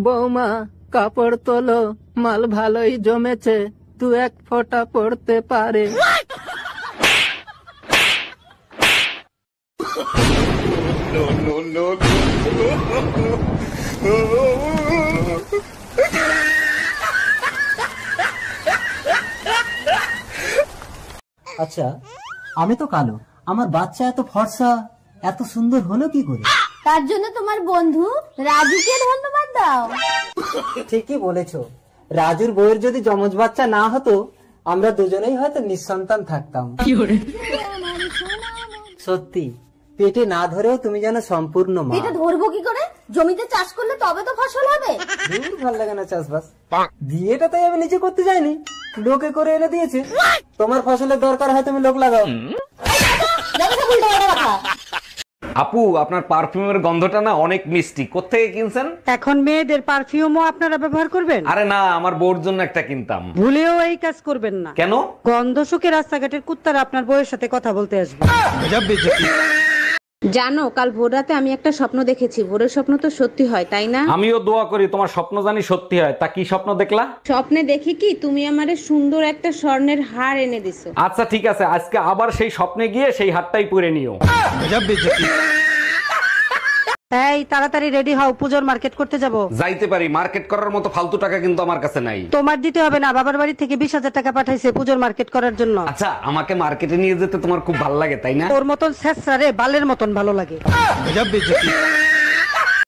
বৌমা কাপড় তোলো, মাল ভালোই জমেছে, তু এক ফোঁটা পড়তে পারে। আচ্ছা, আমি তো কালো, আমার বাচ্চা এত ফর্সা এত সুন্দর হলো কি করে? তার জন্য তোমার বন্ধু রাজুকে ধন্যবাদ দাও। ঠিকই বলেছো, রাজুর বউয়ের যদি যমজ বাচ্চা না হতো আমরা দুজনেই হয়তো নিঃসন্তান থাকতাম। সত্যি, পেটে না ধরেও তুমি যেন সম্পূর্ণ মা। এটা ধরবো কি করে? জমিতে চাষ করলে তবে তো ফসল হবে। দূর, ভাল লাগে না চাষবাস। বিয়েটা তাই আমি নিজে করতে যাইনি, লোকে করে এনে দিয়েছে। তোমার ফসলের দরকার হয় তুমি লোক লাগাও। আপু, আপনার পারফিউমের গন্ধটা না অনেক মিষ্টি, কোত্থেকে কিনছেন? এখন মেয়েদের পারফিউমও আপনারা ব্যবহার করবেন? আরে না, আমার বউর জন্য একটা কিনতাম। ভুলেও এই কাজ করবেন না। কেন? গন্ধ শুকে রাস্তাঘাটের কুত্তারা আপনার বউয়ের সাথে কথা বলতে আসবে। জানো, কাল ভোর রাতে আমি একটা স্বপ্ন দেখেছি। ভোরের স্বপ্ন তো সত্যি হয়, তাই না? আমিও দোয়া করি তোমার স্বপ্ন জানি সত্যি হয়। তা কি স্বপ্ন দেখলা? স্বপ্নে দেখি কি তুমি আমারে সুন্দর একটা স্বর্ণের হার এনে দিছো। আচ্ছা ঠিক আছে, আজকে আবার সেই স্বপ্নে গিয়ে সেই হারটাই পরে নিও। এই তাড়াতাড়ি রেডি হও, পূজোর মার্কেট করতে যাব। যাইতে পারি, মার্কেট করার মতো ফালতু টাকা কিন্তু আমার কাছে নাই। তোমার দিতে হবে না, বাবার বাড়ি থেকে 20,000 টাকা পাঠাইছে পূজোর মার্কেট করার জন্য। আচ্ছা, আমাকে মার্কেটে নিয়ে যেতে তোমার খুব ভালো লাগে তাই না? তোর মতন ছেঁচড়া রে বালের মতন ভালো লাগে।